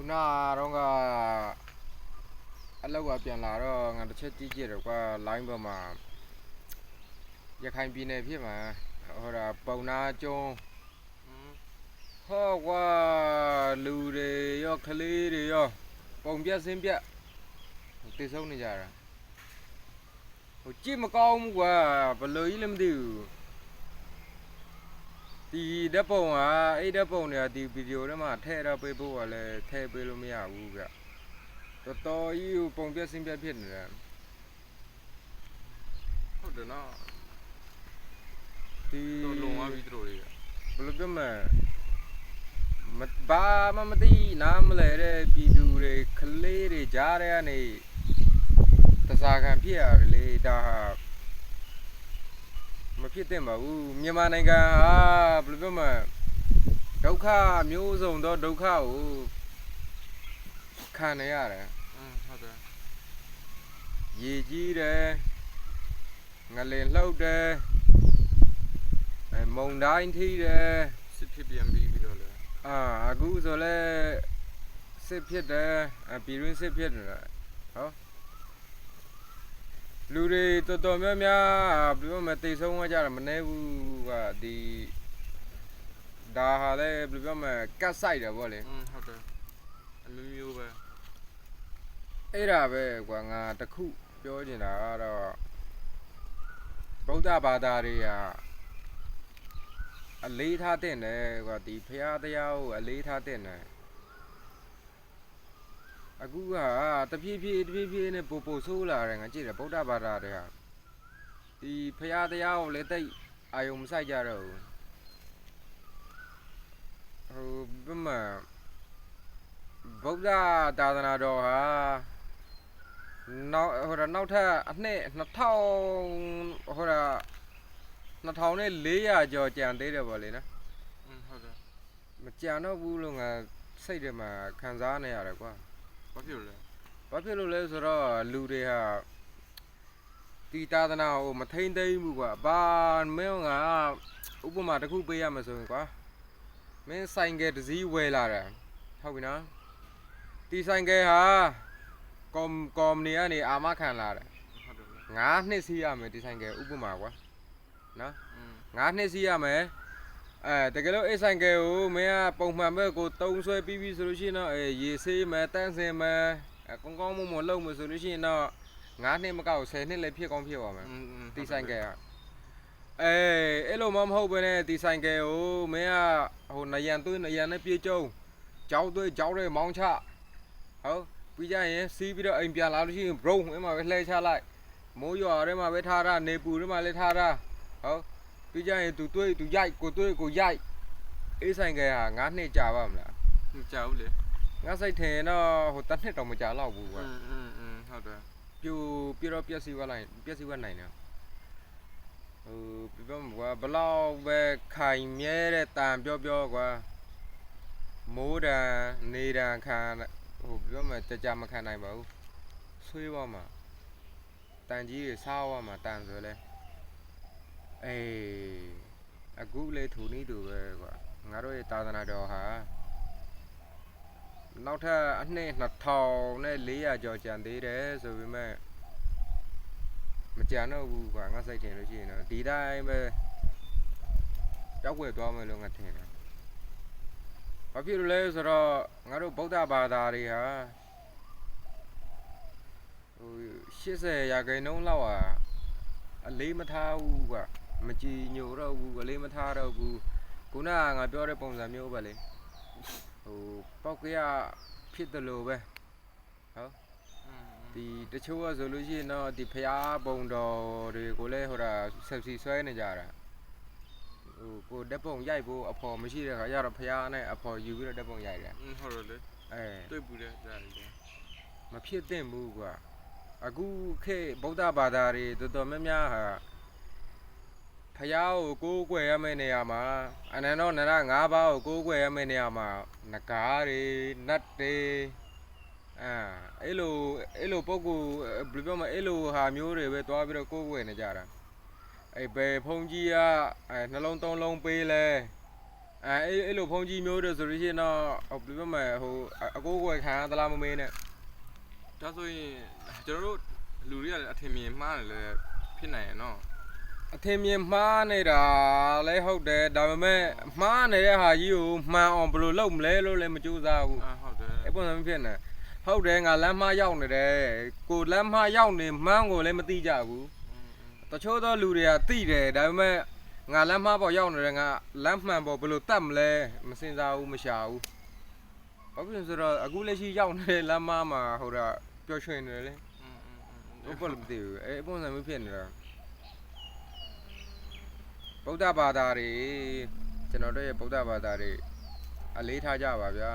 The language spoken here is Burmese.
ခုနတော့ကအလောက်ကပြန်လာတော့ငါတစ်ချက်ကြည့်ကြတော့ကွာ line ပေါ်မှာရခိုင်ပြည်နယ်ဖြစ်မှာဟိုဒါပုံနာကျုံဟောကွာလူတွေရောကလေးတွေရောပုံပြက်စင်းပြက်တေဆုံးနေကြတာဟိုကြည့်မကောင်းဘူးကွာဘယ်လိုကြီးလည်းမသိဘူးဒီဓာတ်ပုံကအဲ့ဓာတ်ပုံတွေကဒီဗီဒီယိုထဲမှာထည့်ရပေးဖို့ကလည်းထည့်ပေးလို့မရဘူးဗျတော်တော်ကြီးပုံပြက်စင်းပြက်ဖြစ်နေတယ်ဟုတ်တယ်နော်ဒီလုံးဝပြီးတို့တွေဘယ်လိုပြောမလဲဘာမှမသိနားမလဲတဲ့ပြည်သူတွေကလေးတွေကြားထဲကနေတစားခံဖြစ်ရတယ်လေဒါမဖြစ်သင့်ပါဘူးမြန်မာနိုင်ငံဟာဘယ်လိုပြောမလဲဒုက္ခမျိုးစုံသောဒုက္ခကိုခံနေရတယ်ဟုတ်တယ်ရေကြီးတယ်ငလင်လှုပ်တယ်မုန်တိုင်းထိတယ်စစ်ဖြစ်ပြန်ပြီးတော့လေအခုဆိုလဲစစ်ဖြစ်တယ်ပြည်တွင်းစစ်ဖြစ်နေတယ်ဟောလူတွေတော်တော်များများပြောမသိဆုံးသွားကြတာမနေဘူးကဒီဒါဟာလဲဘယ်လိုပြောမလဲကတ်ဆိုင်တယ်ဗောလေဟုတ်တယ်အမျိုးပဲအဲ့ဒါပဲကွာငါတခုပြောချင်တာကတော့ဗုဒ္ဓဘာသာတွေကအလေးထားတဲ့တယ်ကွာဒီဖရာတရားကိုအလေးထားတဲ့တယ်အခုကတဖြည်းဖြည်းနဲ့ပိုဆိုးလာတယ်ငါကြည့်တယ်ဗုဒ္ဓဘာသာတွေဟာဒီဖရာတရားကိုလည်းတိတ်အာယုံမဆိုင်ကြတော့ဘူးဟိုဘယ်မှာဗုဒ္ဓသာသနာတော်ဟာနောက်ထပ်အနှစ်2000ဟိုဒါ2400ကျော်ကြံသေးတယ်ဗောလေနော်ဟုတ်တယ်မကြံတော့ဘူးလို့ငါစိတ်ထဲမှာခံစားနေရတယ်ကွာဘာဖြစ်လို့လဲဆိုတော့လူတွေဟာဒီသာသနာကိုမထိမ့်သိမ့်ဘူးကွာဘာမင်းကဥပမာတစ်ခုပေးရမှာဆိုရင်ကွာမင်းဆိုင်ကယ်တစ်စီးဝယ်လာတယ်ဟုတ်ပြီနော်ဒီဆိုင်ကယ်ဟာကော်မတီကနေအာမခံလာတယ်9နှစ်စီးရမယ်ဒီဆိုင်ကယ်ဥပမာကွာနော်9နှစ်စီးရမယ်တကယ်လို့အဲ့ဆိုင်ကယ်ကိုမင်းကပုံမှန်ပဲကိုတုံးဆွဲပြီးဆိုလို့ရှိရင်တော့ရေဆေးမယ်တန်းစင်မယ်ကောင်းမလုပ်မယ်ဆိုလို့ရှိရင်တော့9နှစ်မကောက်10နှစ်လည်းဖြစ်ကောင်းဖြစ်ပါမယ်ဒီဆိုင်ကယ်ကအဲ့လိုမှမဟုတ်ဘဲနဲ့ဒီဆိုင်ကယ်ကိုမင်းကဟိုနရံသွေးနရံနဲ့ပြေးကျုံကြောက်သွေးကြောက်တဲ့မောင်းချဟုတ်ပြီးကြရင်စီးပြီးတော့အိမ်ပြန်လာလို့ရှိရင်ဘရုံအဲ့မှာပဲလှဲချလိုက်မိုးရွာထဲမှာပဲထားတာနေပူထဲမှာလည်းထားတာဟုတ်ပြီးကြရင်သူတွေးသူရိုက်ကိုတွေးကိုရိုက်အေးဆိုင်ကယ်ဟာ9နှစ်ကြာပါမလားမကြာဘူးလေငါစိတ်ထင်တော့ဟိုတစ်နှစ်တော့မကြာတော့ဘူးကွာဟုတ်တယ်ပြတော့ပြက်စီးသွားနိုင်တယ်ဟိုပြောမှာကွာဘလောက်ပဲခိုင်မြဲတဲ့တန်ပြောကွာမိုးတန်နေတန်ခံဟိုပြောမှာကြမခံနိုင်ပါဘူးဆွေးသွားမှာတန်ကြီးတွေစားသွားမှာတန်ဆိုလဲအခုလေထူနေတူပဲကွာငါတို့ရဲ့သာသနာတော်ဟာနောက်ထပ်အနှစ်2400ကျော်ကျန်သေးတယ်ဆိုပေမဲ့မကြံတော့ဘူးကွာငါစိတ်ထင်လို့ရှိရင်တော့ဒီတိုင်းပဲကြောက်ွယ်သွားမယ်လို့ငါထင်တယ်ဘာဖြစ်လို့လဲဆိုတော့ငါတို့ဗုဒ္ဓဘာသာတွေဟာဟို80ရာခိုင်နှုန်းလောက်အလေးမထားဘူးကွာမကြည်ညိုတော့ဘူးအလေးမထားတော့ဘူးခုနကငါပြောတဲ့ပုံစံမျိုးပဲလေဟိုပောက်ကရဖြစ်တယ်လို့ပဲဟုတ်ဒီတချို့ကဆိုလို့ရှိရင်တော့ဒီဖျားပုံတော်တွေကိုလည်းဟိုဒါဆက်စီဆွဲနေကြတာဟိုကိုဓာတ်ပုံရိုက်ဖို့အဖော်မရှိတဲ့ခါကျတော့ဖျားနဲ့အဖော်ယူပြီးတော့ဓာတ်ပုံရိုက်တယ်ဟုတ်တယ်လေတွေ့ဘူးတဲ့ကြားတယ်မဖြစ်သင့်ဘူးကွာအခုခေတ်ဗုဒ္ဓဘာသာတွေတော်တော်များများဟာဖျားကိုကိုးကွယ်ရမယ့်နေရာမှာအနန္တနရ5ပါးကိုကိုးကွယ်ရမယ့်နေရာမှာနဂါးတွေနတ်တွေအဲ့လိုပုံကူဘယ်လိုပြောမလဲအဲ့လိုဟာမျိုးတွေပဲတွားပြီးတော့ကိုးကွယ်နေကြတာဘယ်ဖုန်ကြီးကနှလုံး3လုံးပေးလဲ အဲ့လိုဖုန်ကြီးမျိုးတွေဆိုလို့ရှိရင်တော့ဟိုဘယ်မှာဟိုအကိုကိုခံရသလားမမေးနဲ့ ဒါဆိုရင်ကျွန်တော်တို့လူတွေကလည်းအထင်မြင်မှားတယ်လည်းဖြစ်နိုင်ရနော် အထင်မြင်မှားနေတာလဲဟုတ်တယ်ဒါပေမဲ့မှားနေတဲ့ဟာကြီးကိုမှန်အောင်ဘယ်လိုလုပ်မလဲလို့လည်းမကြိုးစားဘူး ဟုတ်တယ် အဲ့ပုံစံမျိုးဖြစ်နေဟုတ်တယ်ငါလမ်းမရောက်နေတယ်ကိုလမ်းမရောက်နေမှန်းကိုလည်းမသိကြဘူးတချို့သောလူတွေကသိတယ်ဒါပေမဲ့ငါလမ်းမပေါ်ရောက်နေတယ်ငါလမ်းမှန်ပေါ်ဘယ်လိုတတ်မလဲမစင်စားဘူးမရှာဘူးဘာဖြစ်လို့ဆိုတော့အခုလက်ရှိရောက်နေတဲ့လမ်းမမှာဟိုတော့ပျော်ရွှင်နေတယ်လေဘာလို့မသိဘူးအဲ့ပုံစံမျိုးဖြစ်နေတာဗုဒ္ဓဘာသာတွေကျွန်တော်တို့ရဲ့ဗုဒ္ဓဘာသာတွေအလေးထားကြပါဗျာ